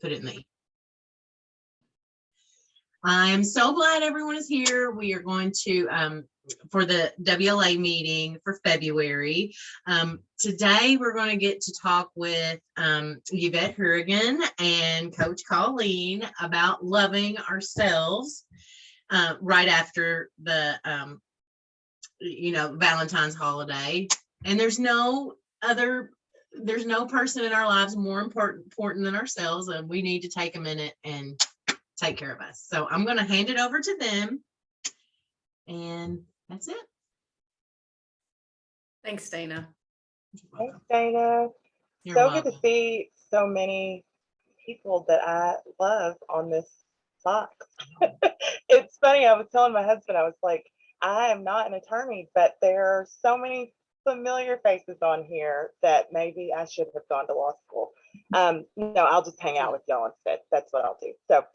put it in the. I'm so glad everyone is here. We are going to, for the WLA meeting for February. Today, we're going to get to talk with Yvette Hourigan and Coach Colene about loving ourselves right after the, Valentine's holiday. And there's no person in our lives more important than ourselves, and we need to take a minute and take care of us. So I'm going to hand it over to them, and that's it. Thanks, Dana. Thanks, Dana. You're so welcome. Good to see so many people that I love on this box. It's funny, I was telling my husband, I was like, I am not an attorney, but there are so many familiar faces on here that maybe I should have gone to law school. No, I'll just hang out with y'all instead. That's what I'll do. So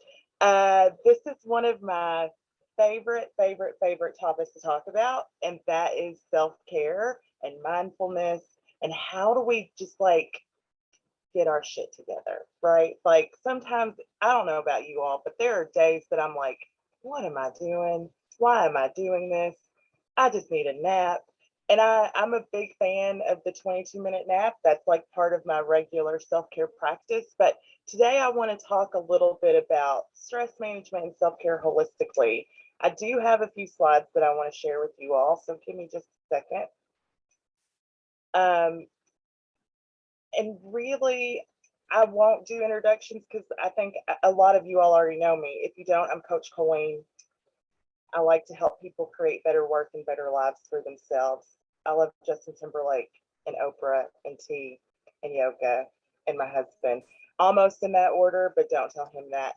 this is one of my favorite topics to talk about, and that is self-care and mindfulness, and how do we just like get our shit together, right? Like sometimes, I don't know about you all, but there are days that I'm like, what am I doing? Why am I doing this? I just need a nap. And I'm a big fan of the 22-minute nap. That's like part of my regular self-care practice. But today I want to talk a little bit about stress management and self-care holistically. I do have a few slides that I want to share with you all, so give me just a second. And really, I won't do introductions because I think a lot of you all already know me. If you don't, I'm Coach Colene. I like to help people create better work and better lives for themselves. I love Justin Timberlake and Oprah and tea and yoga and my husband, almost in that order, but don't tell him that.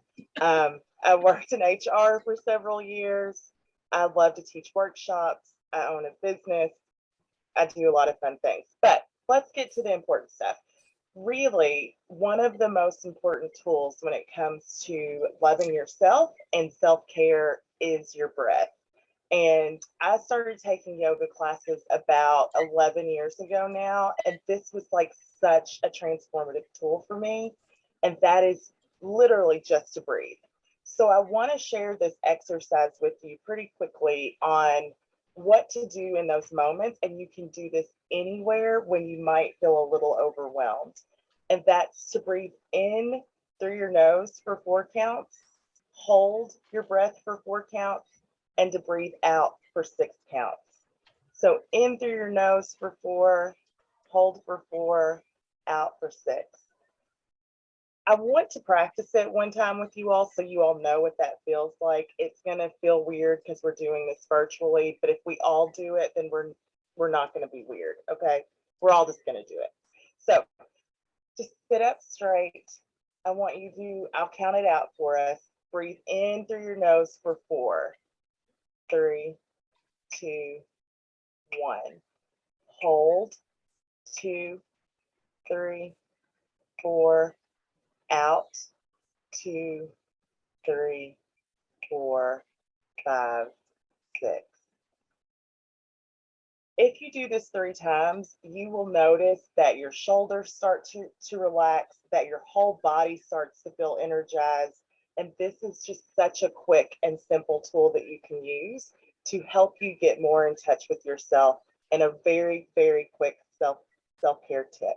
I worked in HR for several years. I love to teach workshops. I own a business. I do a lot of fun things, but let's get to the important stuff. Really, one of the most important tools when it comes to loving yourself and self-care is your breath. And I started taking yoga classes about 11 years ago now, and this was like such a transformative tool for me. And that is literally just to breathe. So I want to share this exercise with you pretty quickly on what to do in those moments. And you can do this anywhere when you might feel a little overwhelmed. And that's to breathe in through your nose for 4 counts, hold your breath for 4 counts, and to breathe out for 6 counts. So in through your nose for 4, hold for 4, out for 6. I want to practice it one time with you all so you all know what that feels like. It's going to feel weird because we're doing this virtually, but if we all do it, then we're not going to be weird, okay? We're all just going to do it. So just sit up straight. I want you to, I'll count it out for us. Breathe in through your nose for 4, 3, 2, 1. Hold, 2, 3, 4, out, 2, 3, 4, 5, 6. If you do this 3 times, you will notice that your shoulders start to relax, that your whole body starts to feel energized. And this is just such a quick and simple tool that you can use to help you get more in touch with yourself, and a very, very quick self-care tip.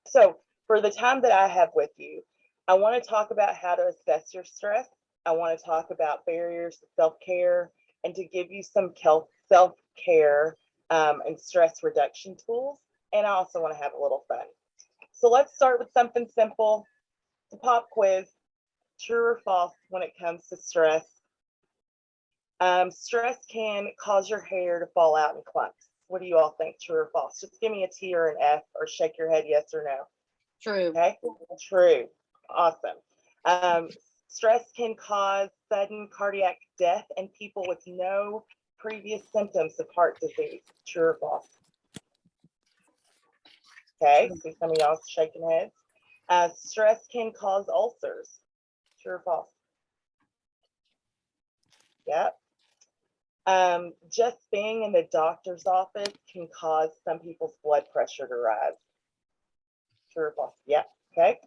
So for the time that I have with you, I want to talk about how to assess your stress. I want to talk about barriers to self-care, and to give you some self-care and stress reduction tools. And I also want to have a little fun. So let's start with something simple. The pop quiz, true or false when it comes to stress. Stress can cause your hair to fall out in clumps. What do you all think, true or false? Just give me a T or an F, or shake your head yes or no. True. Okay, true. Awesome. Stress can cause sudden cardiac death in people with no previous symptoms of heart disease. True or false? Okay, see some of y'all shaking heads. Stress can cause ulcers. True or false? Yep. Just being in the doctor's office can cause some people's blood pressure to rise. True or false? Yeah. Okay.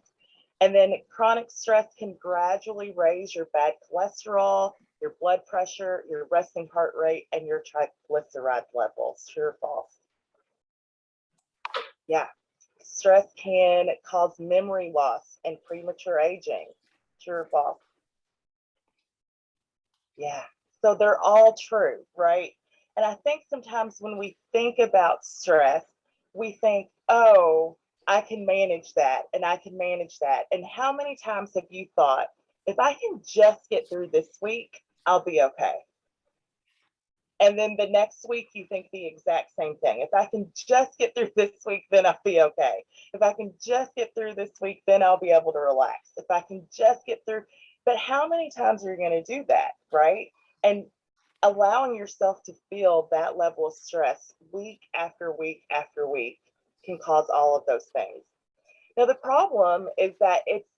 And then chronic stress can gradually raise your bad cholesterol, your blood pressure, your resting heart rate, and your triglyceride levels. True or false? Yeah. Stress can cause memory loss and premature aging. True or false? Yeah. So they're all true, right? And I think sometimes when we think about stress, we think, oh, I can manage that and I can manage that. And how many times have you thought, if I can just get through this week, I'll be okay? And then the next week, you think the exact same thing. If I can just get through this week, then I'll be okay. If I can just get through this week, then I'll be able to relax. If I can just get through. But how many times are you going to do that, right? And allowing yourself to feel that level of stress week after week after week can cause all of those things. Now, the problem is that it's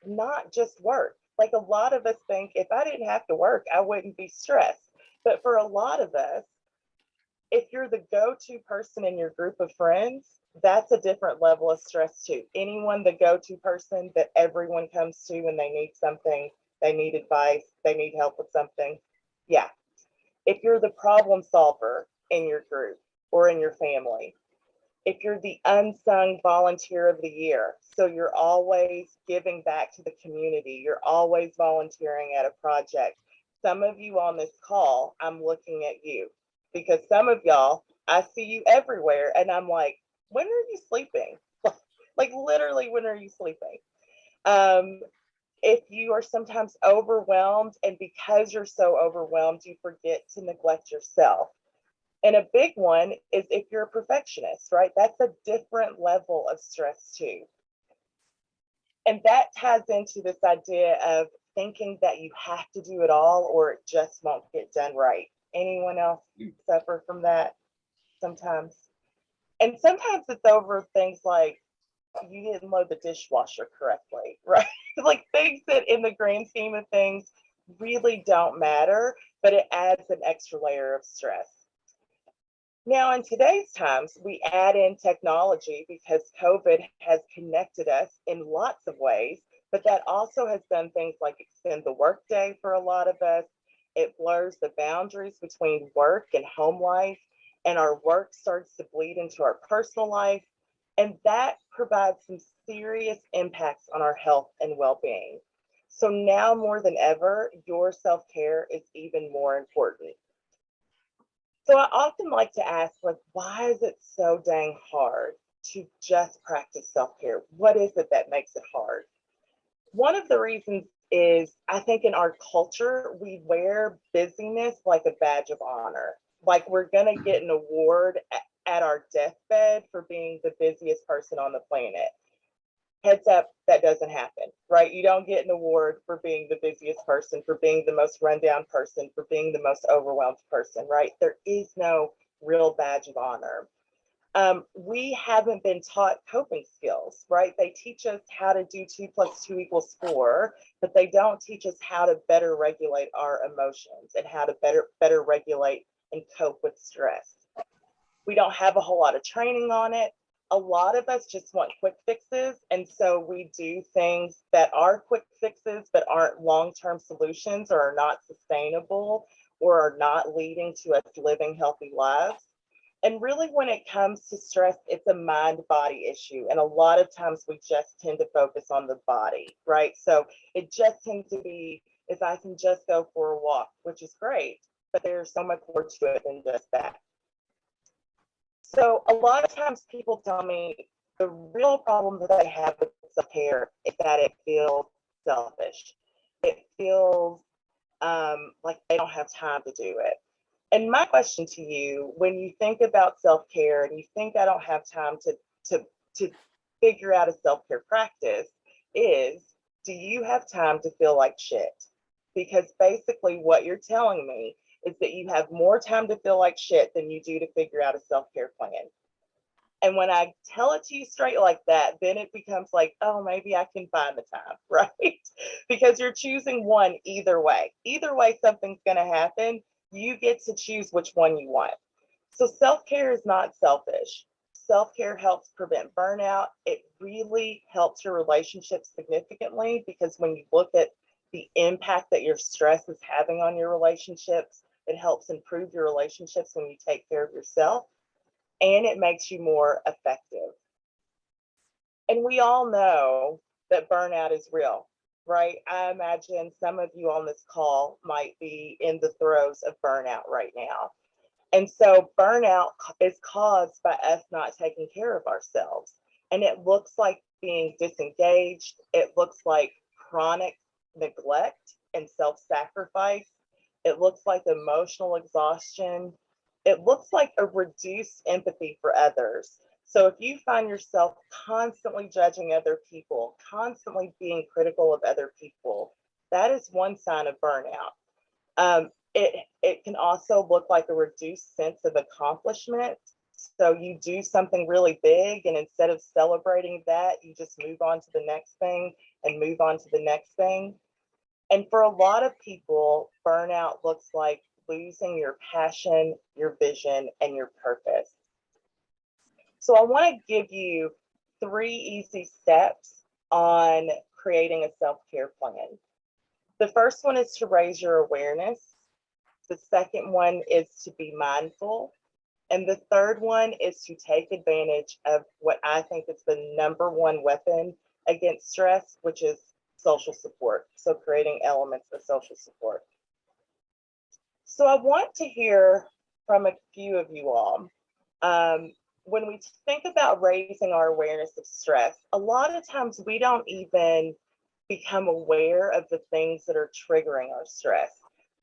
not just work. Like a lot of us think if I didn't have to work, I wouldn't be stressed. But for a lot of us, if you're the go-to person in your group of friends, that's a different level of stress too. Anyone the go-to person that everyone comes to when they need something, they need advice, they need help with something. Yeah. If you're the problem solver in your group or in your family, if you're the unsung volunteer of the year, so you're always giving back to the community, you're always volunteering at a project. Some of you on this call, I'm looking at you because some of y'all, I see you everywhere and I'm like, when are you sleeping? Like literally, when are you sleeping? If you are sometimes overwhelmed and because you're so overwhelmed, you forget to neglect yourself. And a big one is if you're a perfectionist, right? That's a different level of stress too. And that ties into this idea of thinking that you have to do it all or it just won't get done right. Anyone else suffer from that sometimes? And sometimes it's over things like you didn't load the dishwasher correctly, right? Like things that in the grand scheme of things really don't matter, but it adds an extra layer of stress. Now, in today's times, we add in technology because COVID has connected us in lots of ways, but that also has done things like extend the workday for a lot of us. It blurs the boundaries between work and home life, and our work starts to bleed into our personal life. And that provides some serious impacts on our health and well-being. So now more than ever, your self-care is even more important. So I often like to ask, like, why is it so dang hard to just practice self-care? What is it that makes it hard? One of the reasons is I think in our culture, we wear busyness like a badge of honor. Like we're going to get an award at our deathbed for being the busiest person on the planet. Heads up, that doesn't happen, right? You don't get an award for being the busiest person, for being the most rundown person, for being the most overwhelmed person, right? There is no real badge of honor. We haven't been taught coping skills, right? They teach us how to do 2 + 2 = 4, but they don't teach us how to better regulate our emotions and how to better regulate and cope with stress. We don't have a whole lot of training on it. A lot of us just want quick fixes. And so we do things that are quick fixes, but aren't long-term solutions or are not sustainable or are not leading to us living healthy lives. And really, when it comes to stress, it's a mind-body issue. And a lot of times we just tend to focus on the body, right? So it just tends to be, if I can just go for a walk, which is great, but there's so much more to it than just that. So a lot of times people tell me the real problem that they have with self-care is that it feels selfish. It feels like they don't have time to do it. And my question to you, when you think about self-care and you think I don't have time to figure out a self-care practice, is do you have time to feel like shit? Because basically what you're telling me is that you have more time to feel like shit than you do to figure out a self-care plan. And when I tell it to you straight like that, then it becomes like, oh, maybe I can find the time, right? Because you're choosing one either way. Either way, something's going to happen. You get to choose which one you want. So self-care is not selfish. self-care helps prevent burnout. It really helps your relationships significantly, because when you look at the impact that your stress is having on your relationships, it helps improve your relationships when you take care of yourself, and it makes you more effective. And we all know that burnout is real, right? I imagine some of you on this call might be in the throes of burnout right now. And so burnout is caused by us not taking care of ourselves. And it looks like being disengaged. It looks like chronic neglect and self-sacrifice. It looks like emotional exhaustion. It looks like a reduced empathy for others. So if you find yourself constantly judging other people, constantly being critical of other people, that is one sign of burnout. It can also look like a reduced sense of accomplishment. So you do something really big, and instead of celebrating that, you just move on to the next thing and move on to the next thing. And for a lot of people, burnout looks like losing your passion, your vision, and your purpose. So I want to give you 3 easy steps on creating a self-care plan. The first one is to raise your awareness. The second one is to be mindful. And the third one is to take advantage of what I think is the #1 weapon against stress, which is social support. So creating elements of social support. So I want to hear from a few of you all. When we think about raising our awareness of stress, a lot of times we don't even become aware of the things that are triggering our stress.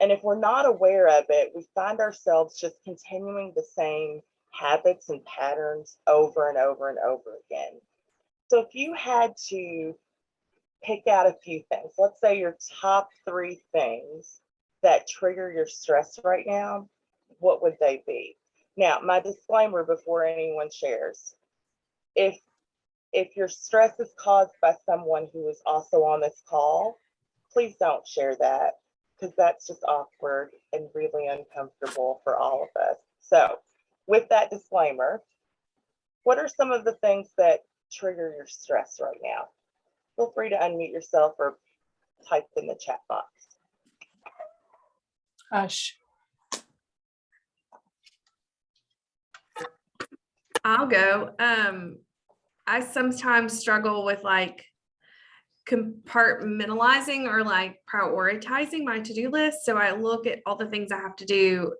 And if we're not aware of it, we find ourselves just continuing the same habits and patterns over and over and over again. So if you had to pick out a few things, let's say your top 3 things that trigger your stress right now, what would they be? Now, my disclaimer before anyone shares, if your stress is caused by someone who is also on this call, please don't share that, because that's just awkward and really uncomfortable for all of us. So with that disclaimer, what are some of the things that trigger your stress right now? Feel free to unmute yourself or type in the chat box. Hush. I'll go. I sometimes struggle with like compartmentalizing or like prioritizing my to-do list. So I look at all the things I have to do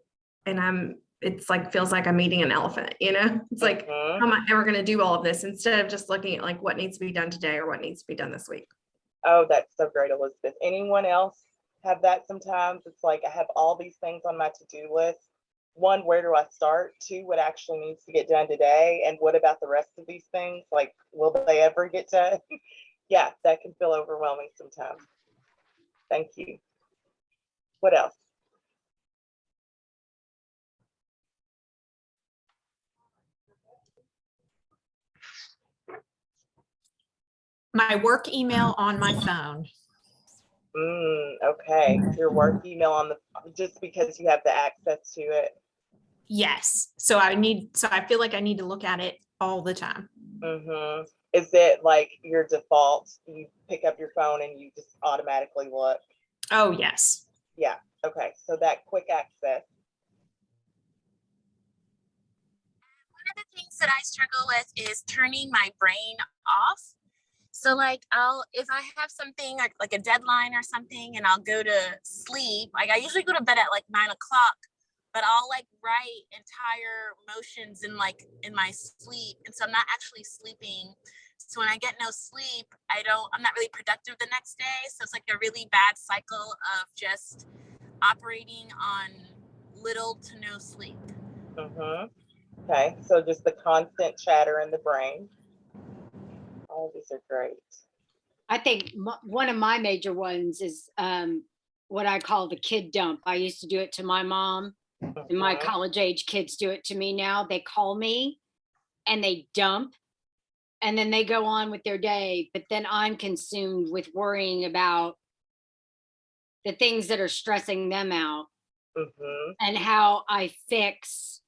and it's like, feels like I'm eating an elephant, you know? It's like, how am I ever going to do all of this instead of just looking at like what needs to be done today or what needs to be done this week? Oh, that's so great, Elizabeth. Anyone else have that sometimes? It's like, I have all these things on my to-do list. 1, where do I start? 2, what actually needs to get done today? And what about the rest of these things? Like, will they ever get done? Yeah, that can feel overwhelming sometimes. Thank you. What else? My work email on my phone. Okay, your work email on just because you have the access to it. Yes. So I feel like I need to look at it all the time. Is it like your default? You pick up your phone and you just automatically look? Oh, yes. Yeah. Okay. So that quick access. One of the things that I struggle with is turning my brain off. So like if I have something like a deadline or something and I'll go to sleep, like I usually go to bed at like 9 o'clock, but I'll like write entire motions in my sleep. And so I'm not actually sleeping. So when I get no sleep, I'm not really productive the next day. So it's like a really bad cycle of just operating on little to no sleep. Okay. So just the constant chatter in the brain. All these are great. I think one of my major ones is what I call the kid dump. I used to do it to my mom, and my college age kids do it to me now. They call me and they dump, and then they go on with their day. But then I'm consumed with worrying about the things that are stressing them out and how I fix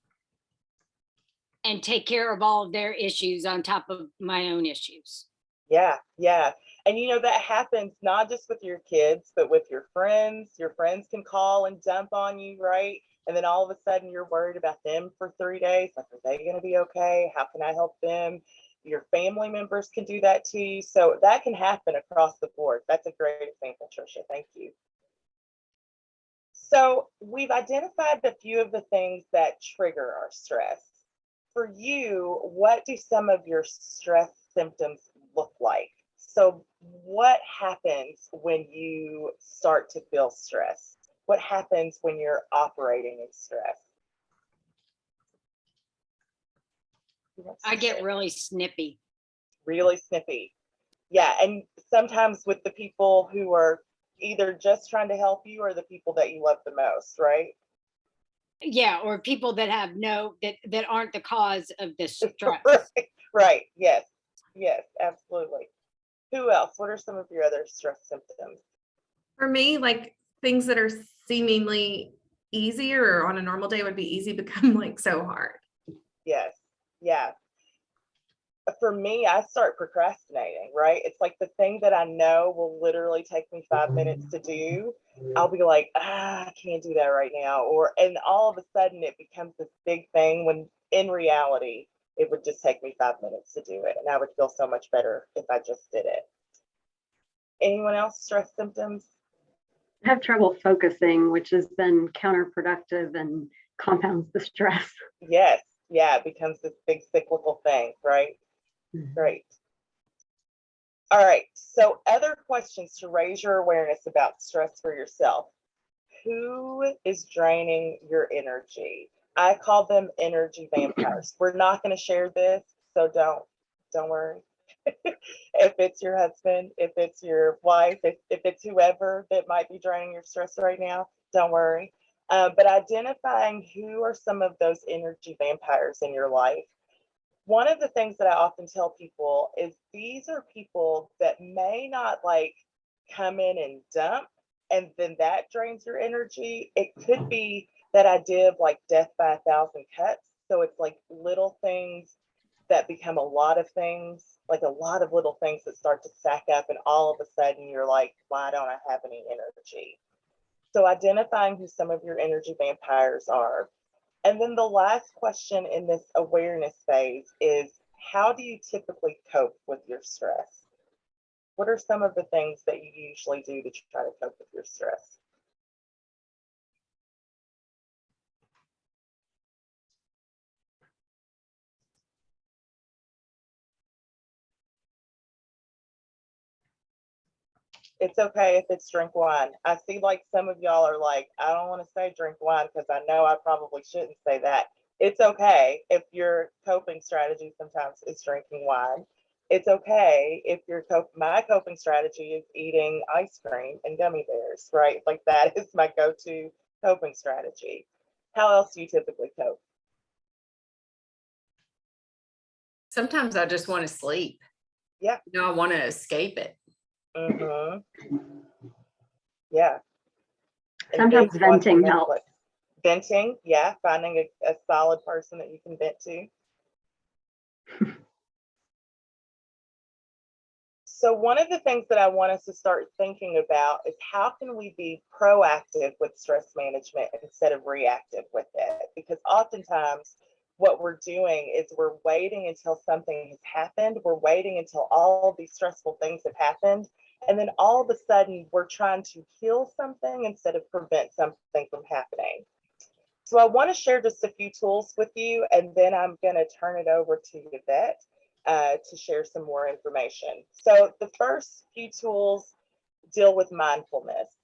and take care of all of their issues on top of my own issues. Yeah, yeah. And that happens not just with your kids, but with your friends. Your friends can call and dump on you, right? And then all of a sudden you're worried about them for 3 days. Like, are they going to be okay? How can I help them? Your family members can do that to you. So that can happen across the board. That's a great example, Trisha. Thank you. So we've identified a few of the things that trigger our stress. For you, what do some of your stress symptoms look like? So what happens when you start to feel stress? What happens when you're operating in stress? I get really snippy. Really snippy. Yeah, and sometimes with the people who are either just trying to help you or the people that you love the most, right? Yeah, or people that have that aren't the cause of the stress. Right. Yes. Yes, absolutely. Who else? What are some of your other stress symptoms? For me, like things that are seemingly easier or on a normal day would be easy become like so hard. Yes. Yeah. For me, I start procrastinating, right? It's like the thing that I know will literally take me 5 minutes to do. I'll be like, I can't do that right now. And all of a sudden it becomes this big thing when in reality, it would just take me 5 minutes to do it. And I would feel so much better if I just did it. Anyone else stress symptoms? I have trouble focusing, which has been counterproductive and compounds the stress. Yes. Yeah, it becomes this big cyclical thing, right? Great. All right. So other questions to raise your awareness about stress for yourself. Who is draining your energy? I call them energy vampires. We're not going to share this, so don't worry. If it's your husband, if it's your wife, if it's whoever that might be draining your stress right now, don't worry. But identifying who are some of those energy vampires in your life. One of the things that I often tell people is these are people that may not like come in and dump, and then that drains your energy. It could be that idea of like death by 1,000 cuts. So it's like little things that become a lot of things, like a lot of little things that start to stack up, and all of a sudden you're like, why don't I have any energy? So identifying who some of your energy vampires are. And then the last question in this awareness phase is, how do you typically cope with your stress? What are some of the things that you usually do to try to cope with your stress? It's okay if it's drink wine. I see like some of y'all are like, I don't want to say drink wine because I know I probably shouldn't say that. It's okay if your coping strategy sometimes is drinking wine. It's okay if my coping strategy is eating ice cream and gummy bears, right? Like that is my go-to coping strategy. How else do you typically cope? Sometimes I just want to sleep. Yeah. I want to escape it. Mm-hmm. Yeah. Sometimes venting helps. Venting, yeah, finding a solid person that you can vent to. So one of the things that I want us to start thinking about is how can we be proactive with stress management instead of reactive with it? Because oftentimes what we're doing is we're waiting until something has happened. We're waiting until all of these stressful things have happened. And then all of a sudden we're trying to heal something instead of prevent something from happening. So I want to share just a few tools with you, and then I'm going to turn it over to Yvette to share some more information. So the first few tools deal with mindfulness.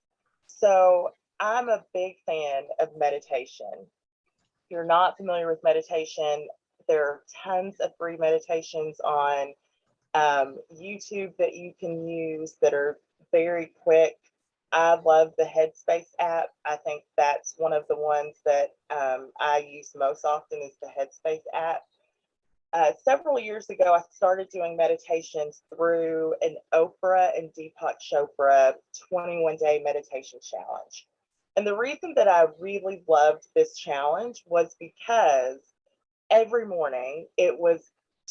So I'm a big fan of meditation. If you're not familiar with meditation, there are tons of free meditations on YouTube that you can use that are very quick. I love the Headspace app. I think that's one of the ones that I use most often is the Headspace app. Several years ago, I started doing meditations through an Oprah and Deepak Chopra 21-day meditation challenge. And the reason that I really loved this challenge was because every morning it was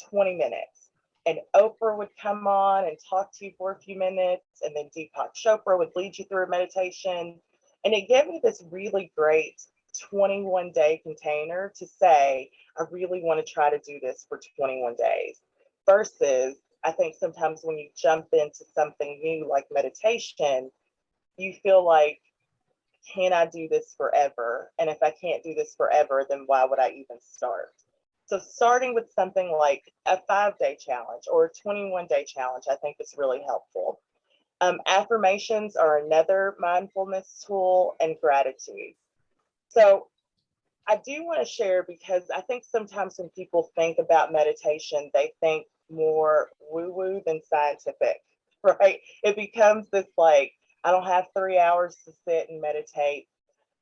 20 minutes. And Oprah would come on and talk to you for a few minutes, and then Deepak Chopra would lead you through a meditation. And it gave me this really great 21-day container to say, I really want to try to do this for 21 days. Versus, I think sometimes when you jump into something new like meditation, you feel like, can I do this forever? And if I can't do this forever, then why would I even start? So starting with something like a 5-day challenge or a 21-day challenge, I think is really helpful. Affirmations are another mindfulness tool, and gratitude. So I do want to share, because I think sometimes when people think about meditation, they think more woo-woo than scientific, right? It becomes this like, I don't have 3 hours to sit and meditate.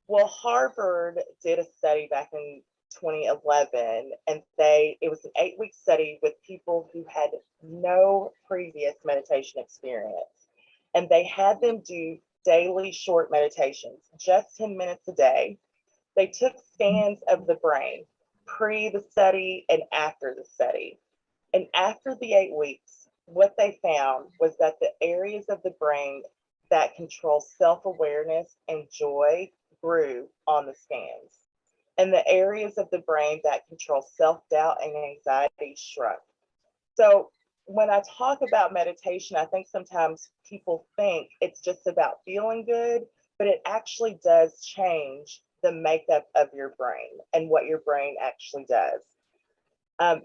Well, Harvard did a study back in 2011, and it was an 8-week study with people who had no previous meditation experience. And they had them do daily short meditations, just 10 minutes a day. They took scans of the brain pre the study and after the study. And after the 8 weeks, what they found was that the areas of the brain that control self-awareness and joy grew on the scans. And the areas of the brain that control self-doubt and anxiety shrunk. So when I talk about meditation, I think sometimes people think it's just about feeling good, but it actually does change the makeup of your brain and what your brain actually does.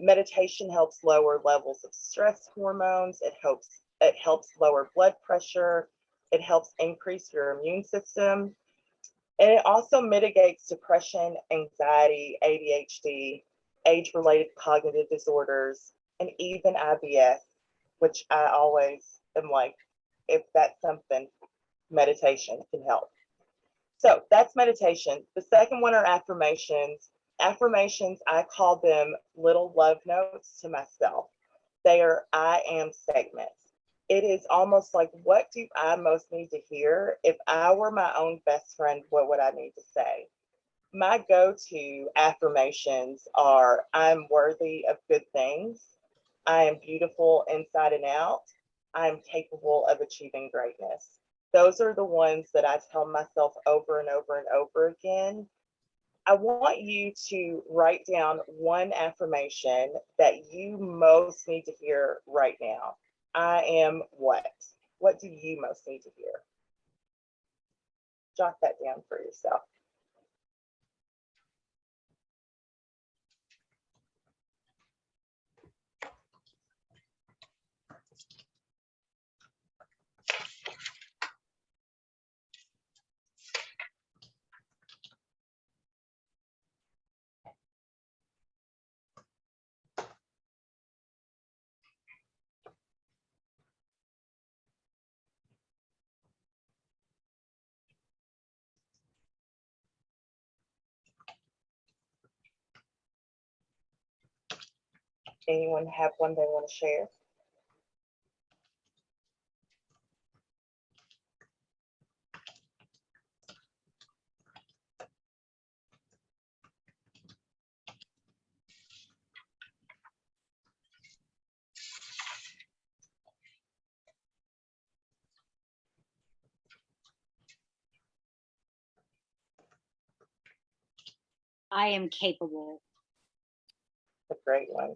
Meditation helps lower levels of stress hormones. It helps lower blood pressure. It helps increase your immune system. And it also mitigates depression, anxiety, ADHD, age-related cognitive disorders, and even IBS, which I always am like, if that's something, meditation can help. So that's meditation. The second one are affirmations. Affirmations, I call them little love notes to myself. They are I am statements. It is almost like, what do I most need to hear? If I were my own best friend, what would I need to say? My go-to affirmations are, I'm worthy of good things. I am beautiful inside and out. I am capable of achieving greatness. Those are the ones that I tell myself over and over and over again. I want you to write down one affirmation that you most need to hear right now. I am what? What do you most need to hear? Jot that down for yourself. Anyone have one they want to share? I am capable. A great one.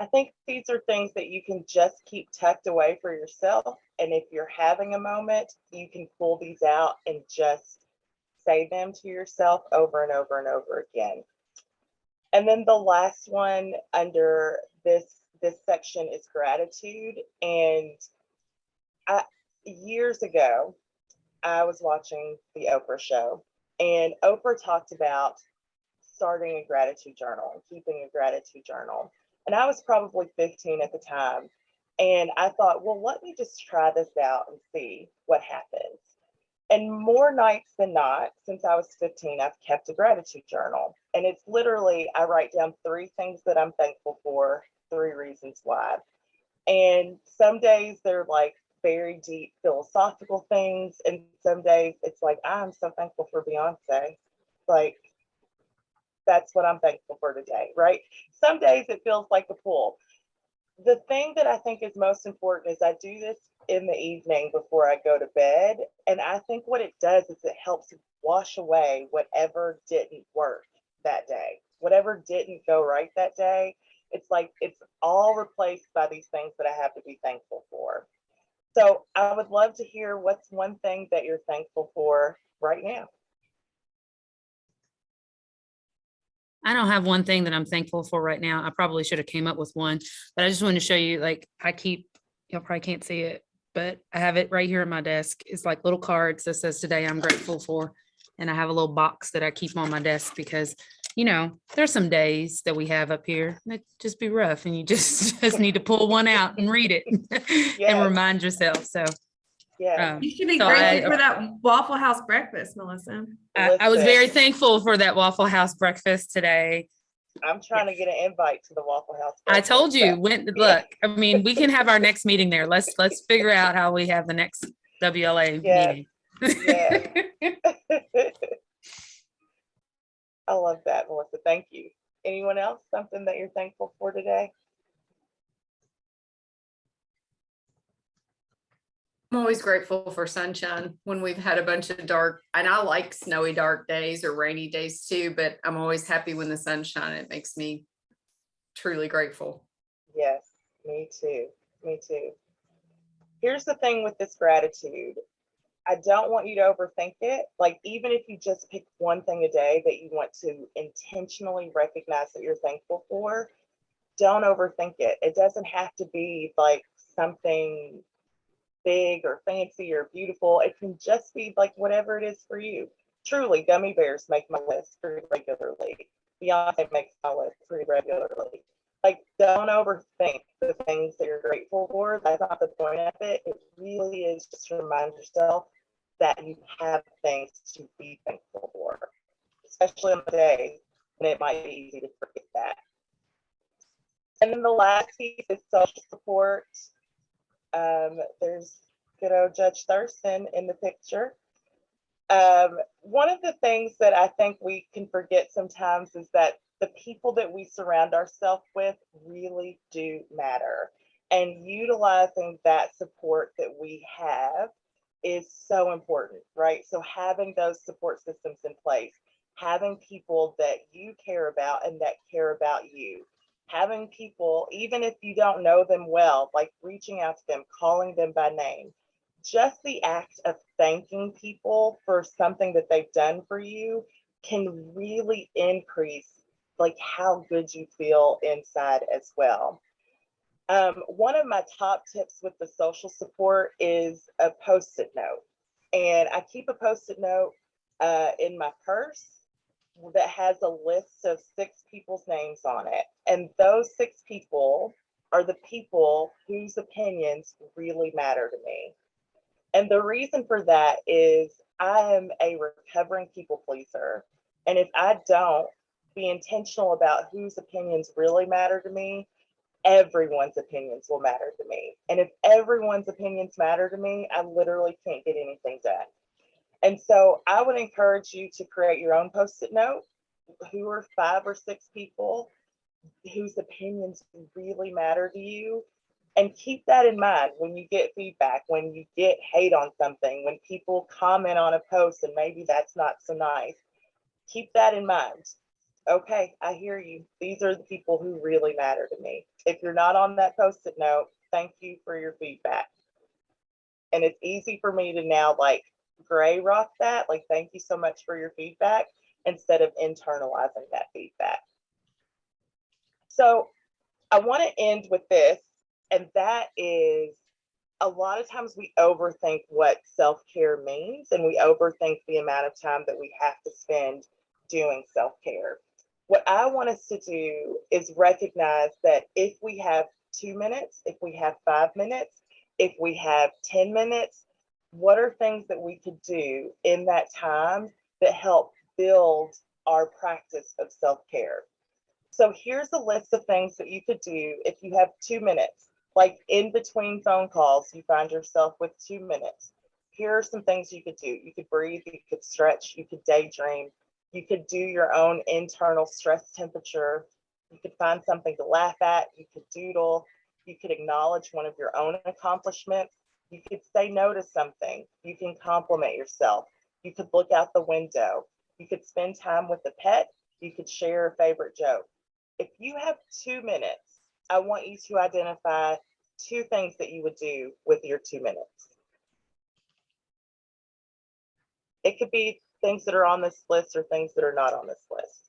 I think these are things that you can just keep tucked away for yourself. And if you're having a moment, you can pull these out and just say them to yourself over and over and over again. And then the last one under this section is gratitude. And years ago, I was watching the Oprah show, and Oprah talked about starting a gratitude journal and keeping a gratitude journal. And I was probably 15 at the time. And I thought, well, let me just try this out and see what happens. And more nights than not, since I was 15, I've kept a gratitude journal. And it's literally, I write down 3 things that I'm thankful for, 3 reasons why. And some days they're like very deep philosophical things. And some days it's like, I'm so thankful for Beyonce. Like, That's what I'm thankful for today, right? Some days it feels like a pull. The thing that I think is most important is I do this in the evening before I go to bed. And I think what it does is it helps wash away whatever didn't work that day, whatever didn't go right that day. It's like it's all replaced by these things that I have to be thankful for. So I would love to hear what's one thing that you're thankful for right now. I don't have one thing that I'm thankful for right now. I probably should have came up with one, but I just wanted to show you, like, y'all probably can't see it, but I have it right here at my desk. It's like little cards that says today I'm grateful for. And I have a little box that I keep on my desk because, you know, there's some days that we have up here that just be rough and you just need to pull one out and read it and remind yourself. So yeah, You should be so grateful for that Waffle House breakfast, Melissa. I was very thankful for that Waffle House breakfast today. I'm trying to get an invite to the Waffle House. I told you, look, I mean, we can have our next meeting there. Let's figure out how we have the next WLA meeting. Yeah. I love that, Melissa. Thank you. Anyone else? Something that you're thankful for today? I'm always grateful for sunshine when we've had a bunch of dark, and I like snowy, dark days or rainy days too, but I'm always happy when the sun's shining. It makes me truly grateful. Yes, me too. Me too. Here's the thing with this gratitude. I don't want you to overthink it. Like, even if you just pick one thing a day that you want to intentionally recognize that you're thankful for, don't overthink it. It doesn't have to be like something big or fancy or beautiful. It can just be like whatever it is for you. Truly, gummy bears make my list pretty regularly. Beyonce makes my list pretty regularly. Like, don't overthink the things that you're grateful for. That's not the point of it. It really is just to remind yourself that you have things to be thankful for, especially on the day when it might be easy to forget that. And then the last piece is social support. There's good old Judge Thurston in the picture. One of the things that I think we can forget sometimes is that the people that we surround ourselves with really do matter. And utilizing that support that we have is so important, right? So having those support systems in place, having people that you care about and that care about you, having people, even if you don't know them well, like reaching out to them, calling them by name, just the act of thanking people for something that they've done for you can really increase like how good you feel inside as well. One of my top tips with the social support is a Post-it note. And I keep a Post-it note in my purse that has a list of 6 people's names on it. And those 6 people are the people whose opinions really matter to me. And the reason for that is I am a recovering people pleaser. And if I don't be intentional about whose opinions really matter to me, everyone's opinions will matter to me. And if everyone's opinions matter to me, I literally can't get anything done. And so I would encourage you to create your own Post-it note. Who are 5 or 6 people whose opinions really matter to you? And keep that in mind when you get feedback, when you get hate on something, when people comment on a post and maybe that's not so nice. Keep that in mind. Okay, I hear you. These are the people who really matter to me. If you're not on that Post-it note, thank you for your feedback. And it's easy for me to now like gray rock that, like, thank you so much for your feedback, instead of internalizing that feedback. So I want to end with this, and that is, a lot of times we overthink what self-care means, and we overthink the amount of time that we have to spend doing self-care. What I want us to do is recognize that if we have 2 minutes, if we have 5 minutes, if we have 10 minutes, what are things that we could do in that time that help build our practice of self-care? So here's a list of things that you could do if you have 2 minutes. Like in between phone calls, you find yourself with 2 minutes. Here are some things you could do. You could breathe, you could stretch, you could daydream, You could do your own internal stress temperature. You could find something to laugh at. You could doodle. You could acknowledge one of your own accomplishments. You could say no to something. You can compliment yourself. You could look out the window. You could spend time with a pet. You could share a favorite joke. If you have 2 minutes, I want you to identify 2 things that you would do with your 2 minutes. It could be things that are on this list or things that are not on this list.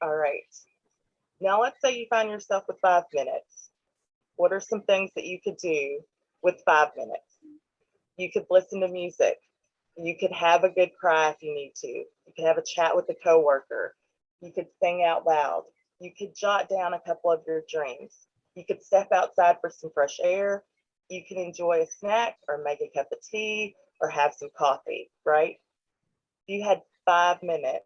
All right. Now let's say you find yourself with 5 minutes. What are some things that you could do with 5 minutes? You could listen to music. You could have a good cry if you need to. You could have a chat with a coworker. You could sing out loud. You could jot down a couple of your dreams. You could step outside for some fresh air. You can enjoy a snack or make a cup of tea or have some coffee, right? If you had 5 minutes,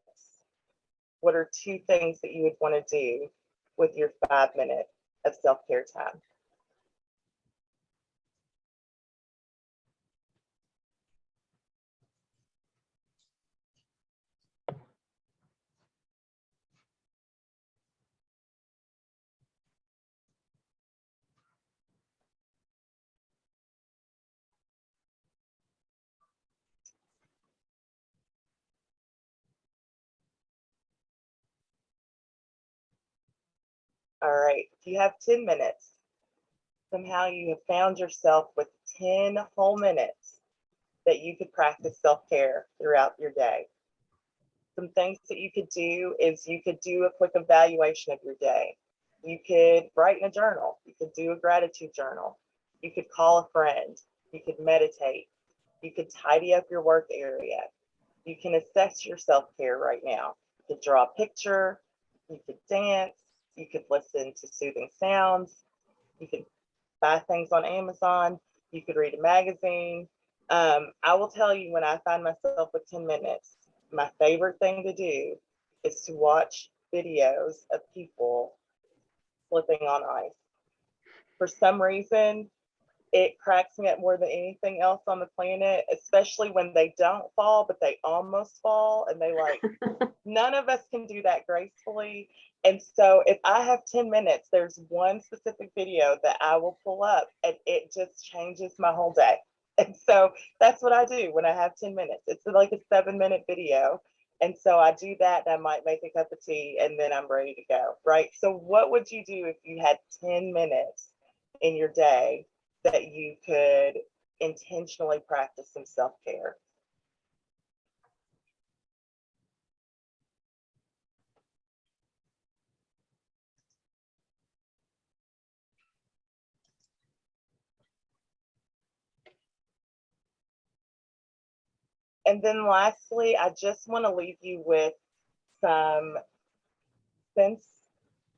what are 2 things that you would want to do with your 5 minutes of self-care time? All right, if you have 10 minutes, somehow you have found yourself with 10 whole minutes that you could practice self-care throughout your day. Some things that you could do is you could do a quick evaluation of your day. You could write in a journal. You could do a gratitude journal. You could call a friend. You could meditate. You could tidy up your work area. You can assess your self-care right now. You could draw a picture. You could dance. You could listen to soothing sounds. You could buy things on Amazon. You could read a magazine. I will tell you, when I find myself with 10 minutes, my favorite thing to do is to watch videos of people slipping on ice. For some reason, it cracks me up more than anything else on the planet, especially when they don't fall, but they almost fall. And they like, none of us can do that gracefully. And so if I have 10 minutes, there's one specific video that I will pull up and it just changes my whole day. And so that's what I do when I have 10 minutes. It's like a 7-minute video. And so I do that, and I might make a cup of tea, and then I'm ready to go, right? So what would you do if you had 10 minutes in your day that you could intentionally practice some self-care? And then lastly, I just want to leave you with some sense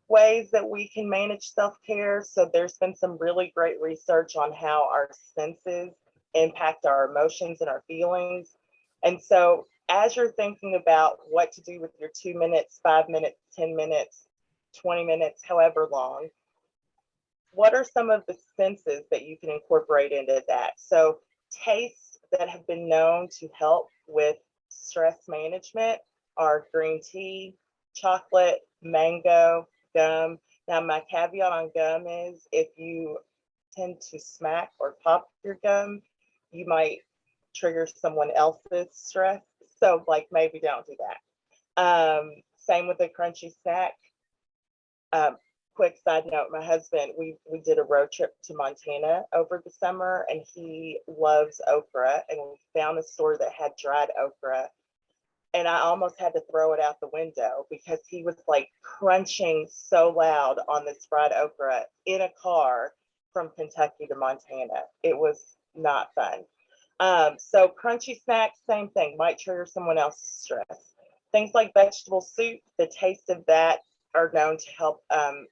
ways that we can manage self-care. So there's been some really great research on how our senses impact our emotions and our feelings. And so as you're thinking about what to do with your 2 minutes, 5 minutes, 10 minutes, 20 minutes, however long, what are some of the senses that you can incorporate into that? So tastes that have been known to help with stress management are green tea, chocolate, mango, gum. Now, my caveat on gum is if you tend to smack or pop your gum, you might trigger someone else's stress. So like maybe don't do that. Same with a crunchy snack. Quick side note, my husband, we did a road trip to Montana over the summer, and he loves okra, and we found a store that had dried okra, and I almost had to throw it out the window because he was like crunching so loud on this fried okra in a car from Kentucky to Montana. It was not fun. So crunchy snacks, same thing, might trigger someone else's stress. Things like vegetable soup, the taste of that are known to help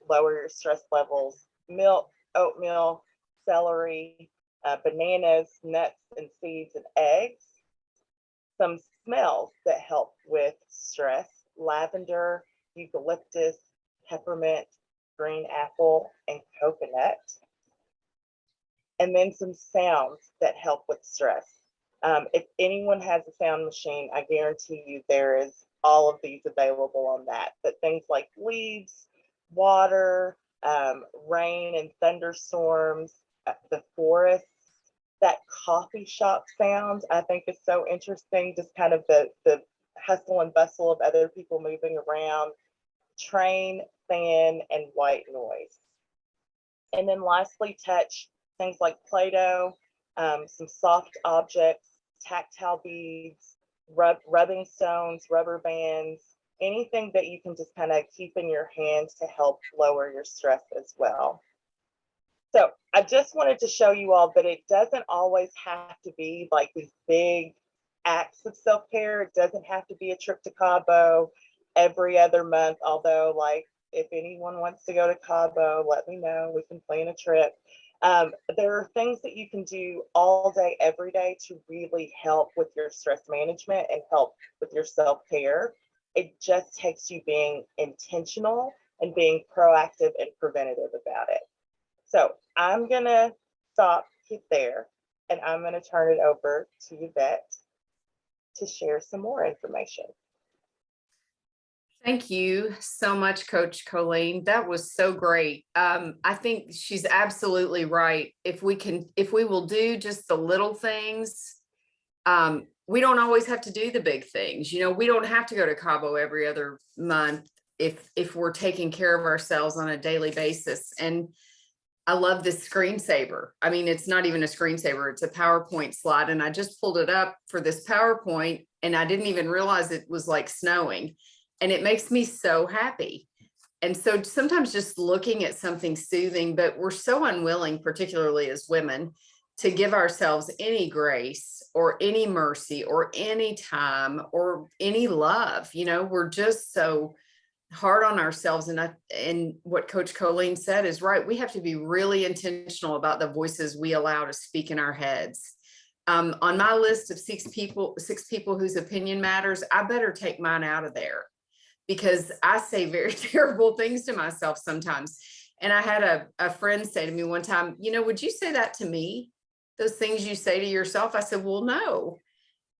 lower your stress levels. Milk, oatmeal, celery, bananas, nuts and seeds, and eggs. some smells that help with stress: lavender, eucalyptus, peppermint, green apple, and coconut. And then some sounds that help with stress. If anyone has a sound machine, I guarantee you there is all of these available on that. But things like leaves, water, rain and thunderstorms, the forest, that coffee shop sound, I think is so interesting. Just kind of the hustle and bustle of other people moving around, train, fan, and white noise. And then lastly, touch, things like Play-Doh, some soft objects, tactile beads, rubbing stones, rubber bands, anything that you can just kind of keep in your hands to help lower your stress as well. So I just wanted to show you all that it doesn't always have to be like these big acts of self-care. It doesn't have to be a trip to Cabo every other month, although like if anyone wants to go to Cabo, let me know, we can plan a trip. There are things that you can do all day, every day to really help with your stress management and help with your self-care. It just takes you being intentional and being proactive and preventative about it. So I'm gonna stop there and I'm gonna turn it over to Yvette to share some more information. Thank you so much, Coach Colene. That was so great. I think she's absolutely right. If we will do just the little things, we don't always have to do the big things. You know, we don't have to go to Cabo every other month if we're taking care of ourselves on a daily basis. And I love this screensaver. I mean, it's not even a screensaver, it's a PowerPoint slide. And I just pulled it up for this PowerPoint and I didn't even realize it was like snowing. And it makes me so happy. And so sometimes just looking at something soothing, but we're so unwilling, particularly as women, to give ourselves any grace or any mercy or any time or any love. You know, we're just so hard on ourselves. And what Coach Colene said is right. We have to be really intentional about the voices we allow to speak in our heads. On my list of six people whose opinion matters, I better take mine out of there because I say very terrible things to myself sometimes. And I had a friend say to me one time, you know, would you say that to me? Those things you say to yourself? I said, well, no.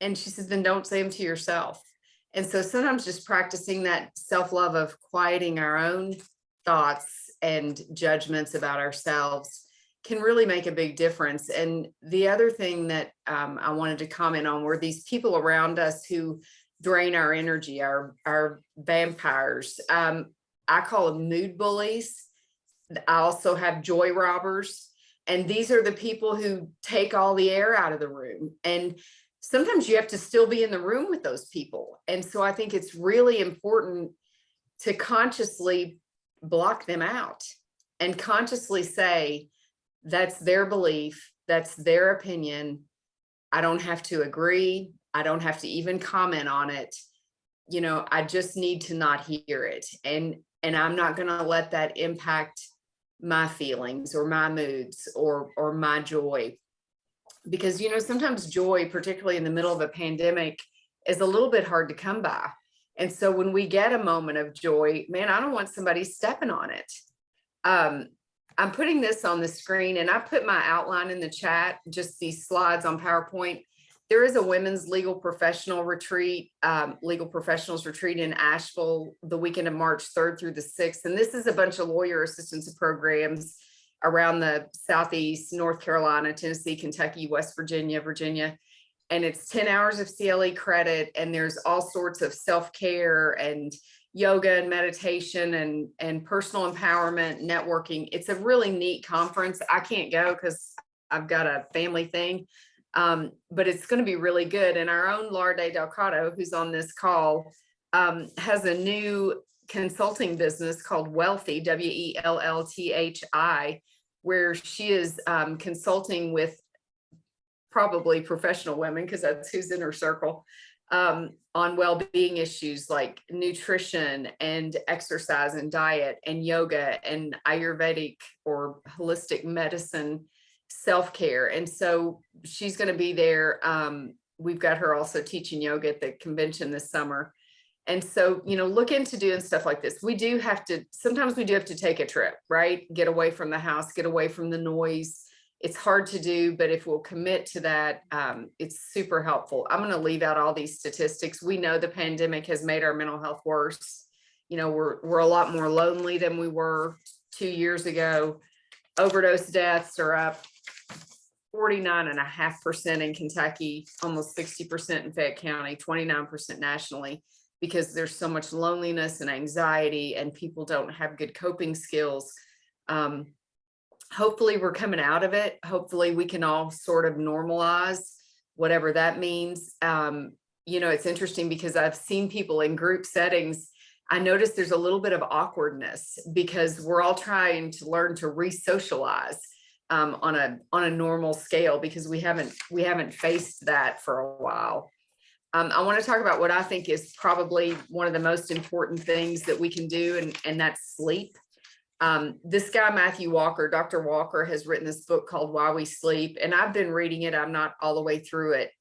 And she said, then don't say them to yourself. And so sometimes just practicing that self-love of quieting our own thoughts and judgments about ourselves can really make a big difference. And the other thing that I wanted to comment on were these people around us who drain our energy, our vampires. I call them mood bullies. I also have joy robbers. And these are the people who take all the air out of the room. And sometimes you have to still be in the room with those people. And so I think it's really important to consciously block them out and consciously say, that's their belief, that's their opinion. I don't have to agree. I don't have to even comment on it. You know, I just need to not hear it. And I'm not going to let that impact my feelings or my moods or my joy. Because, you know, sometimes joy, particularly in the middle of a pandemic, is a little bit hard to come by. And so when we get a moment of joy, man, I don't want somebody stepping on it. I'm putting this on the screen and I put my outline in the chat, just these slides on PowerPoint. There is a women's legal professionals retreat in Asheville the weekend of March 3rd through the 6th. And this is a bunch of lawyer assistance programs around the Southeast, North Carolina, Tennessee, Kentucky, West Virginia, and it's 10 hours of CLE credit. And there's all sorts of self-care and yoga and meditation and personal empowerment, networking. It's a really neat conference. I can't go because I've got a family thing, but it's going to be really good. And our own Larde Delgado, who's on this call, has a new consulting business called Wealthy, WELLTHI, where she is consulting with probably professional women, because that's who's in her circle, on well-being issues like nutrition and exercise and diet and yoga and Ayurvedic or holistic medicine, self-care. And so she's going to be there we've got her also teaching yoga at the convention this summer. And so, look into doing stuff like this. Sometimes we do have to take a trip, right? Get away from the house, get away from the noise. It's hard to do, but if we'll commit to that, it's super helpful. I'm going to leave out all these statistics. We know the pandemic has made our mental health worse. We're a lot more lonely than we were 2 years ago. Overdose deaths are up 49.5% in Kentucky, almost 60% in Fayette County, 29% nationally, because there's so much loneliness and anxiety and people don't have good coping skills. Hopefully we're coming out of it. Hopefully we can all sort of normalize whatever that means. It's interesting because I've seen people in group settings. I noticed there's a little bit of awkwardness because we're all trying to learn to re-socialize on a normal scale because we haven't faced that for a while. I want to talk about what I think is probably one of the most important things that we can do, and that's sleep. This guy, Matthew Walker, Dr. Walker, has written this book called Why We Sleep, and I've been reading it. I'm not all the way through it.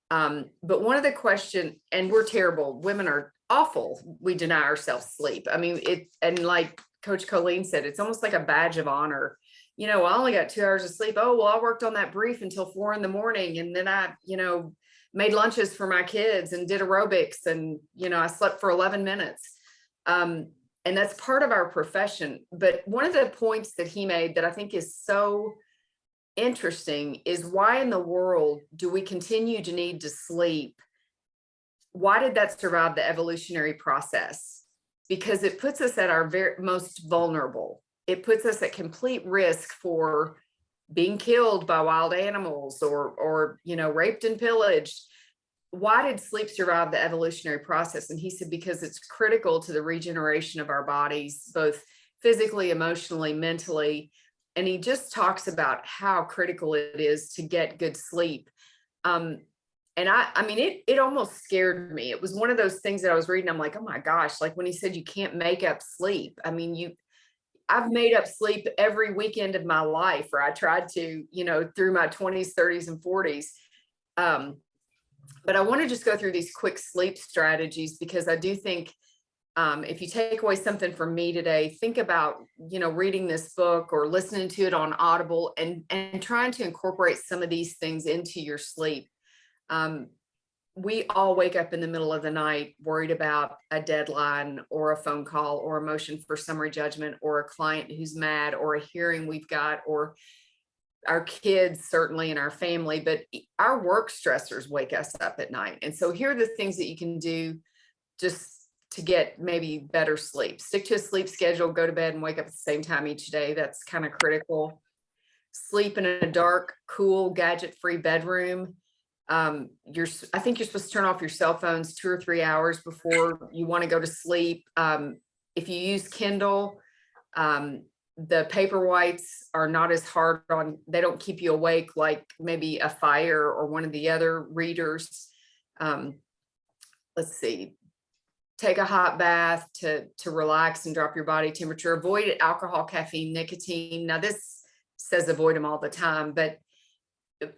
But one of the questions, and we're terrible, women are awful. We deny ourselves sleep. I mean, and like Coach Colene said, it's almost like a badge of honor. I only got 2 hours of sleep. Oh, well, I worked on that brief until 4 a.m. And then I, made lunches for my kids and did aerobics and, I slept for 11 minutes. And that's part of our profession. But one of the points that he made that I think is so interesting is why in the world do we continue to need to sleep? Why did that survive the evolutionary process? Because it puts us at our very most vulnerable. It puts us at complete risk for being killed by wild animals or raped and pillaged. Why did sleep survive the evolutionary process? And he said, because it's critical to the regeneration of our bodies, both physically, emotionally, mentally. And he just talks about how critical it is to get good sleep. And I mean, it almost scared me. It was one of those things that I was reading. I'm like, oh my gosh, like when he said you can't make up sleep. I mean, I've made up sleep every weekend of my life, or I tried to, through my 20s, 30s, and 40s. But I want to just go through these quick sleep strategies because I do think if you take away something from me today, think about, reading this book or listening to it on Audible and trying to incorporate some of these things into your sleep. We all wake up in the middle of the night worried about a deadline or a phone call or a motion for summary judgment or a client who's mad or a hearing we've got, or our kids, certainly in our family, but our work stressors wake us up at night. And so here are the things that you can do just to get maybe better sleep. Stick to a sleep schedule, go to bed and wake up at the same time each day. That's kind of critical. Sleep in a dark, cool, gadget-free bedroom. I think you're supposed to turn off your cell phones 2 or 3 hours before you want to go to sleep. If you use Kindle, the paper whites are not as hard on, they don't keep you awake like maybe a Fire or one of the other readers. Let's see, take a hot bath to relax and drop your body temperature. Avoid alcohol, caffeine, nicotine. Now this says avoid them all the time, but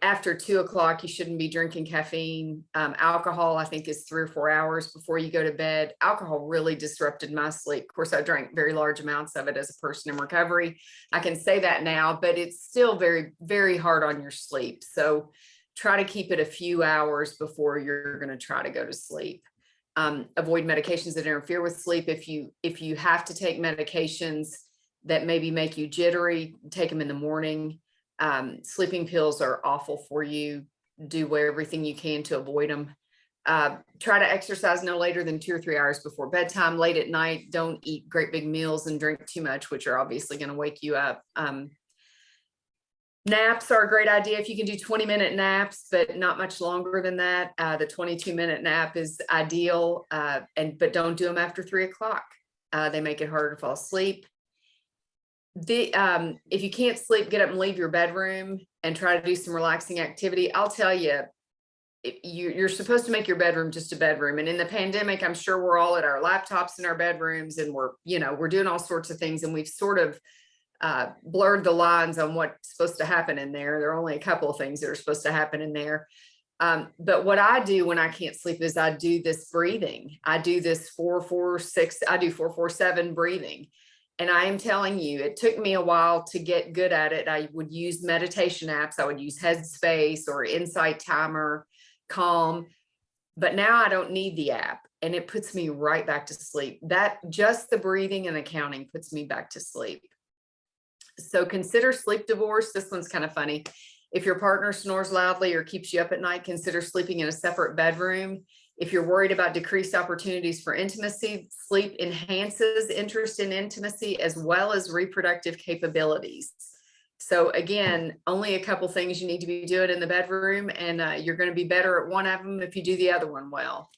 after 2 o'clock, you shouldn't be drinking caffeine. Alcohol, I think, is 3 or 4 hours before you go to bed. Alcohol really disrupted my sleep. Of course, I drank very large amounts of it as a person in recovery. I can say that now, but it's still very, very hard on your sleep. So try to keep it a few hours before you're going to try to go to sleep. Avoid medications that interfere with sleep. If you have to take medications that maybe make you jittery, take them in the morning. Sleeping pills are awful for you. Do everything you can to avoid them. Try to exercise no later than 2 or 3 hours before bedtime. Late at night, don't eat great big meals and drink too much, which are obviously going to wake you up. Naps are a great idea if you can do 20-minute naps, but not much longer than that. The 22-minute nap is ideal, but don't do them after 3 o'clock. They make it harder to fall asleep. If you can't sleep, get up and leave your bedroom and try to do some relaxing activity. I'll tell you, you're supposed to make your bedroom just a bedroom. And in the pandemic, I'm sure we're all at our laptops in our bedrooms and we're doing all sorts of things. And we've sort of blurred the lines on what's supposed to happen in there. There are only a couple of things that are supposed to happen in there. But what I do when I can't sleep is I do this breathing. I do this 4-4-6, I do 4-4-7 breathing. And I am telling you, it took me a while to get good at it. I would use meditation apps. I would use Headspace or Insight Timer, Calm, but now I don't need the app, and it puts me right back to sleep. That just the breathing and the counting puts me back to sleep. So consider sleep divorce. This one's kind of funny. If your partner snores loudly or keeps you up at night, consider sleeping in a separate bedroom. If you're worried about decreased opportunities for intimacy, sleep enhances interest in intimacy as well as reproductive capabilities. So again, only a couple things you need to be doing in the bedroom, and you're going to be better at one of them if you do the other one well.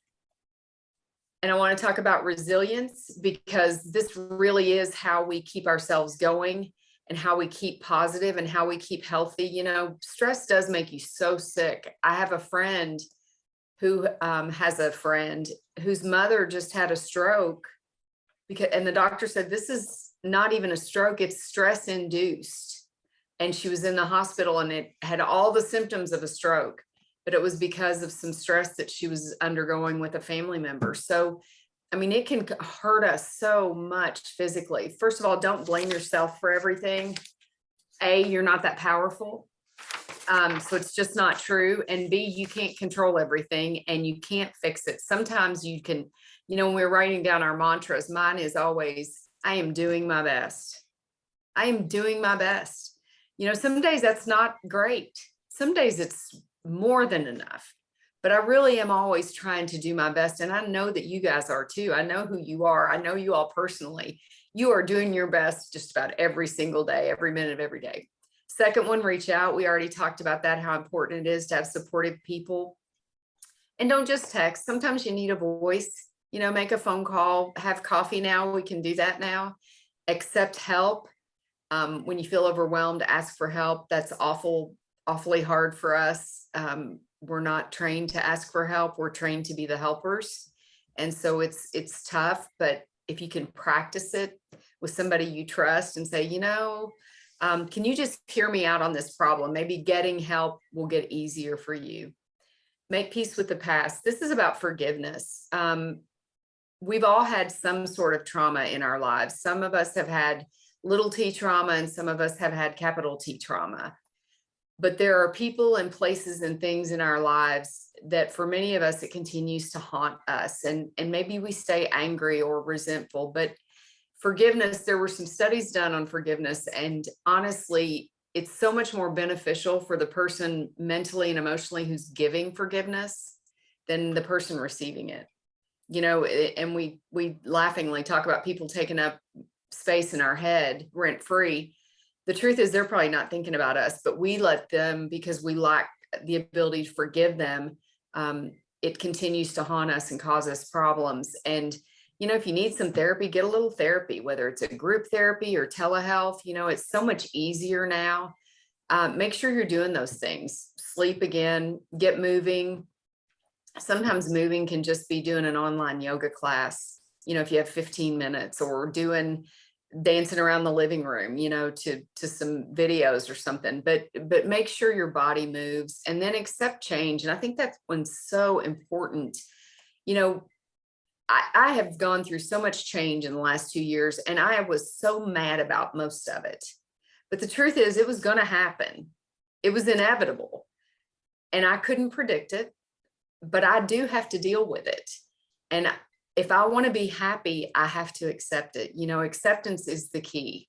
And I want to talk about resilience, because this really is how we keep ourselves going and how we keep positive and how we keep healthy. You know, stress does make you so sick. I have a friend who has a friend whose mother just had a stroke, and the doctor said, this is not even a stroke, it's stress induced. And she was in the hospital and it had all the symptoms of a stroke, but it was because of some stress that she was undergoing with a family member. So, I mean, it can hurt us so much physically. First of all, don't blame yourself for everything. A, you're not that powerful. So it's just not true. And B, you can't control everything and you can't fix it. Sometimes you can, you know, when we're writing down our mantras, mine is always, I am doing my best. I am doing my best. You know, some days that's not great. Some days it's more than enough, but I really am always trying to do my best. And I know that you guys are too. I know who you are. I know you all personally. You are doing your best just about every single day, every minute of every day. Second one, reach out. We already talked about that, how important it is to have supportive people. And don't just text. Sometimes you need a voice, you know, make a phone call, have coffee now. We can do that now. Accept help. When you feel overwhelmed, ask for help. That's awfully hard for us. We're not trained to ask for help. We're trained to be the helpers. And so it's tough, but if you can practice it with somebody you trust and say, you know, can you just hear me out on this problem? Maybe getting help will get easier for you. Make peace with the past. This is about forgiveness. We've all had some sort of trauma in our lives. Some of us have had little t trauma and some of us have had capital T trauma. But there are people and places and things in our lives that for many of us, it continues to haunt us. And maybe we stay angry or resentful, but forgiveness, there were some studies done on forgiveness. And honestly, it's so much more beneficial for the person mentally and emotionally who's giving forgiveness than the person receiving it. You know, and we laughingly talk about people taking up space in our head rent free. The truth is they're probably not thinking about us, but we let them, because we lack the ability to forgive them. It continues to haunt us and cause us problems. And, you know, if you need some therapy, get a little therapy, whether it's a group therapy or telehealth. You know, it's so much easier now. Make sure you're doing those things. Sleep again, get moving. Sometimes moving can just be doing an online yoga class, you know, if you have 15 minutes, or dancing around the living room, you know, to some videos or something, but make sure your body moves, and then accept change. And I think that's one's so important. You know, I have gone through so much change in the last 2 years, and I was so mad about most of it. But the truth is, it was going to happen. It was inevitable, and I couldn't predict it, but I do have to deal with it. And if I want to be happy, I have to accept it. You know, acceptance is the key.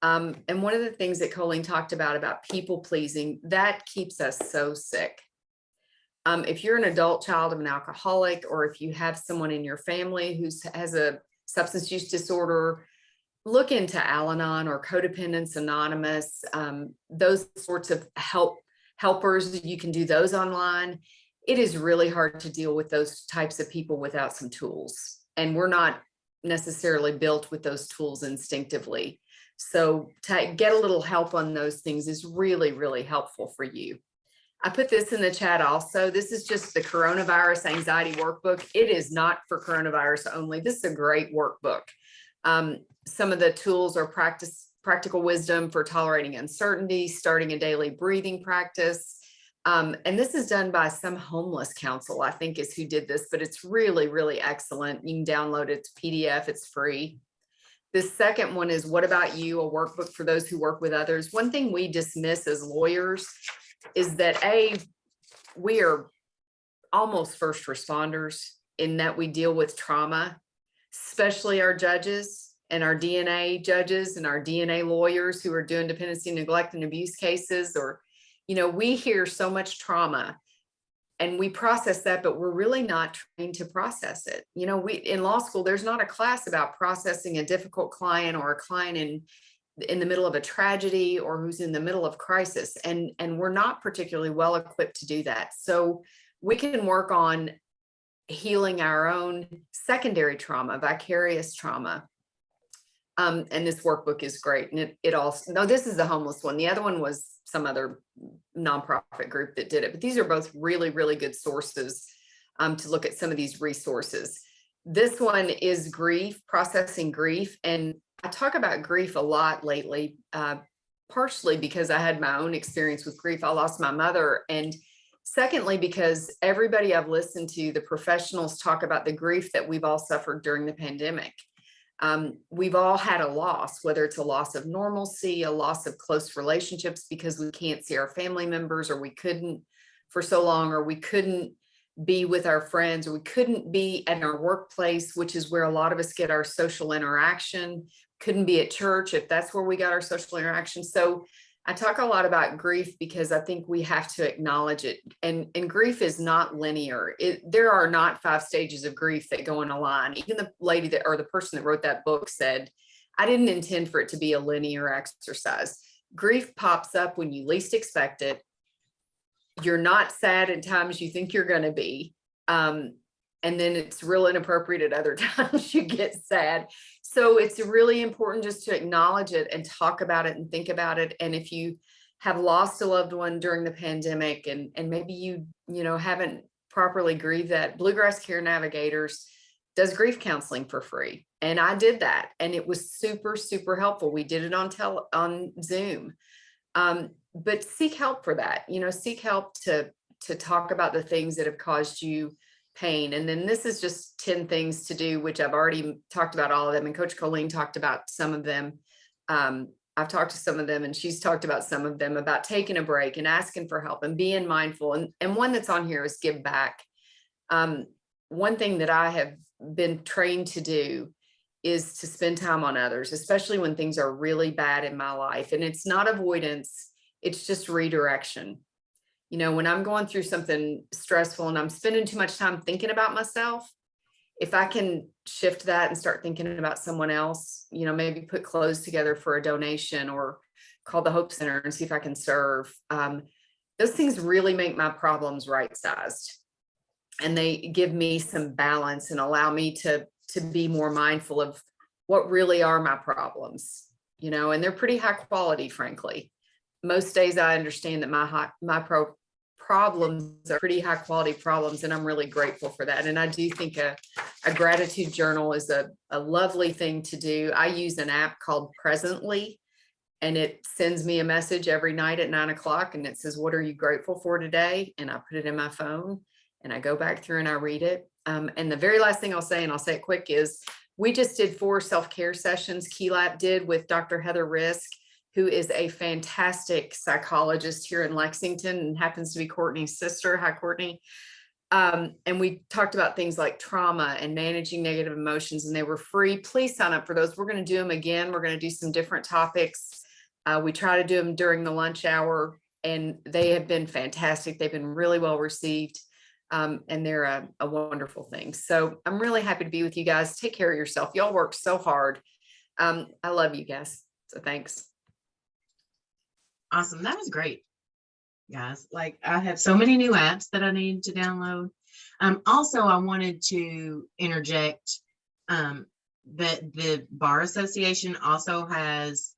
And one of the things that Colene talked about people pleasing, that keeps us so sick. If you're an adult child of an alcoholic, or if you have someone in your family who has a substance use disorder, look into Al-Anon or Codependence Anonymous. Those sorts of helpers, you can do those online. It is really hard to deal with those types of people without some tools. And we're not necessarily built with those tools instinctively. So to get a little help on those things is really, really helpful for you. I put this in the chat also. This is just the coronavirus anxiety workbook. It is not for coronavirus only. This is a great workbook. Some of the tools are practical wisdom for tolerating uncertainty, starting a daily breathing practice, And this is done by some homeless council, I think is who did this, but it's really, really excellent. You can download it, it's PDF, it's free. The second one is What About You? A workbook for those who work with others. One thing we dismiss as lawyers is that we are almost first responders in that we deal with trauma, especially our judges and our DNA judges and our DNA lawyers who are doing dependency, neglect, and abuse cases, or, we hear so much trauma and we process that, but we're really not trained to process it. In law school, there's not a class about processing a difficult client or a client in the middle of a tragedy or who's in the middle of crisis. And we're not particularly well equipped to do that. So we can work on healing our own secondary trauma, vicarious trauma. And this workbook is great. And it also, no, this is the homeless one. The other one was some other nonprofit group that did it, but these are both really, really good sources to look at some of these resources. This one is grief, processing grief. And I talk about grief a lot lately, partially because I had my own experience with grief. I lost my mother. And secondly, because everybody I've listened to, the professionals, talk about the grief that we've all suffered during the pandemic. We've all had a loss, whether it's a loss of normalcy, a loss of close relationships because we can't see our family members, or we couldn't for so long, or we couldn't be with our friends, or we couldn't be at our workplace, which is where a lot of us get our social interaction, couldn't be at church if that's where we got our social interaction. So I talk a lot about grief because I think we have to acknowledge it. And grief is not linear. There are not 5 stages of grief that go in a line. Even the lady or the person that wrote that book said, I didn't intend for it to be a linear exercise. Grief pops up when you least expect it. You're not sad at times you think you're going to be. And then it's real inappropriate at other times you get sad. So it's really important just to acknowledge it and talk about it and think about it. And if you have lost a loved one during the pandemic and maybe you haven't properly grieved that, Bluegrass Care Navigators does grief counseling for free. And I did that. And it was super, super helpful. We did it on Zoom. But seek help for that, seek help to talk about the things that have caused you pain. And then this is just 10 things to do, which I've already talked about all of them. And Coach Colene talked about some of them. I've talked to some of them and she's talked about some of them, about taking a break and asking for help and being mindful. And one that's on here is give back. One thing that I have been trained to do is to spend time on others, especially when things are really bad in my life. And it's not avoidance, it's just redirection. When I'm going through something stressful and I'm spending too much time thinking about myself, if I can shift that and start thinking about someone else, maybe put clothes together for a donation or call the Hope Center and see if I can serve. Those things really make my problems right-sized. And they give me some balance and allow me to be more mindful of what really are my problems, and they're pretty high quality, frankly. Most days I understand that my problems are pretty high quality problems, and I'm really grateful for that. And I do think a gratitude journal is a lovely thing to do. I use an app called Presently, and it sends me a message every night at 9 o'clock, and it says, what are you grateful for today? And I put it in my phone and I go back through and I read it. And the very last thing I'll say, and I'll say it quick, is we just did 4 self-care sessions. KeyLab did with Dr. Heather Risk, who is a fantastic psychologist here in Lexington and happens to be Courtney's sister. Hi, Courtney. And we talked about things like trauma and managing negative emotions, and they were free. Please sign up for those. We're going to do them again. We're going to do some different topics. We try to do them during the lunch hour, and they have been fantastic. They've been really well received, and they're a wonderful thing. So I'm really happy to be with you guys. Take care of yourself. Y'all work so hard. I love you guys. So thanks. Awesome. That was great, guys. Like, I have so many new apps that I need to download. Also, I wanted to interject that the Bar Association also has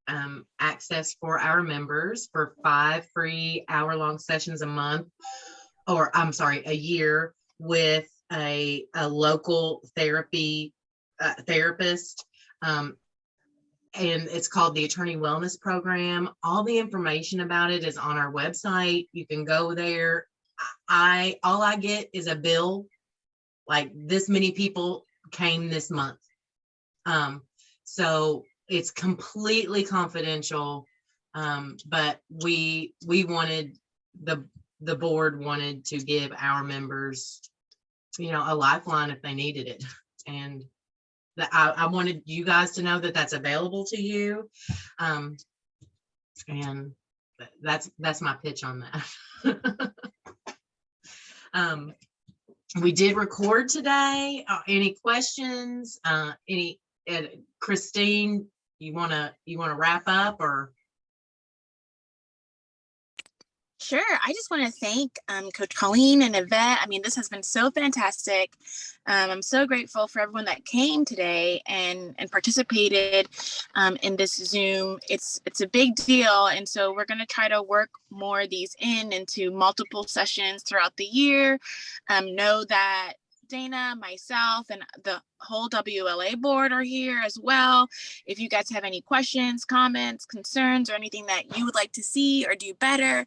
access for our members for 5 free hour-long sessions a year with a local therapist. and it's called the Attorney Wellness Program. All the information about it is on our website. You can go there. All I get is a bill, like this many people came this month. So it's completely confidential. But we wanted, the board wanted to give our members, you know, a lifeline if they needed it. And that I wanted you guys to know that that's available to you. And that's my pitch on that. We did record today. Any questions? Christine, you wanna wrap up or? Sure. I just want to thank Coach Colene and Yvette. I mean, this has been so fantastic. I'm so grateful for everyone that came today and participated in this Zoom. It's a big deal. And so we're going to try to work more of these into multiple sessions throughout the year. Know that Dana, myself, and the whole WLA board are here as well. If you guys have any questions, comments, concerns, or anything that you would like to see or do better,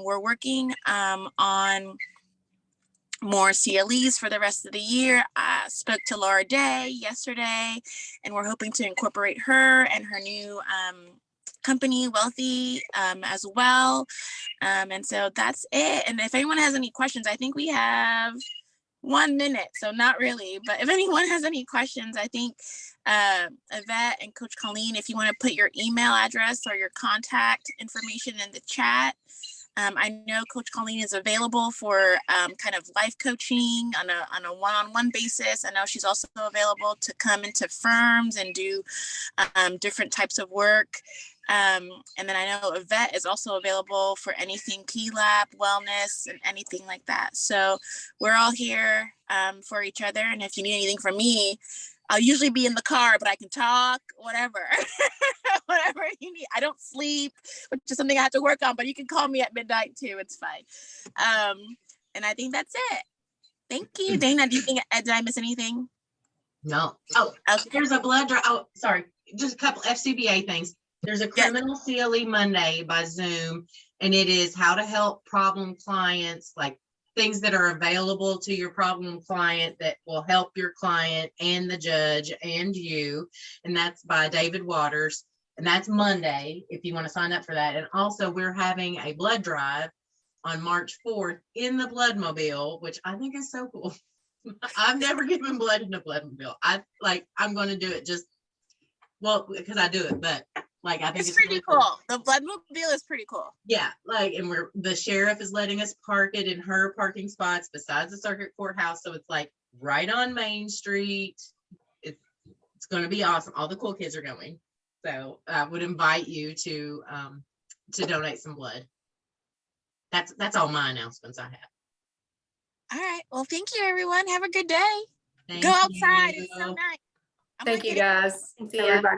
we're working on more CLEs for the rest of the year. I spoke to Laura Day yesterday, and we're hoping to incorporate her and her new company, Wealthy, as well. And so that's it. And if anyone has any questions, I think we have 1 minute, so not really, but if anyone has any questions, I think Yvette and Coach Colene, if you want to put your email address or your contact information in the chat. I know Coach Colene is available for kind of life coaching on a one-on-one basis. I know she's also available to come into firms and do different types of work. And then I know Yvette is also available for anything P-Lab, wellness, and anything like that. So we're all here for each other. And if you need anything from me, I'll usually be in the car, but I can talk, whatever, whatever you need. I don't sleep, which is something I have to work on, but you can call me at midnight too. It's fine. And I think that's it. Thank you. Dana, do you think, did I miss anything? No. Oh, Okay. there's a blood drive. Oh, sorry. Just a couple FCBA things. There's a criminal CLE Monday by Zoom, and it is how to help problem clients, like things that are available to your problem client that will help your client and the judge and you. And that's by David Waters. And that's Monday, if you want to sign up for that. And also we're having a blood drive on March 4th in the Bloodmobile, which I think is so cool. I've never given blood in a Bloodmobile. I'm going to do it just, well, because I do it, but like, I think it's pretty really cool. The Bloodmobile is pretty cool. Yeah, like, and the sheriff is letting us park it in her parking spots besides the circuit courthouse. So it's like right on Main Street. It's going to be awesome. All the cool kids are going. So I would invite you to donate some blood. That's all my announcements I have. All right. Well, thank you, everyone. Have a good day. Thank Go outside. you. It's so nice. Thank you, guys. See ya. Everybody.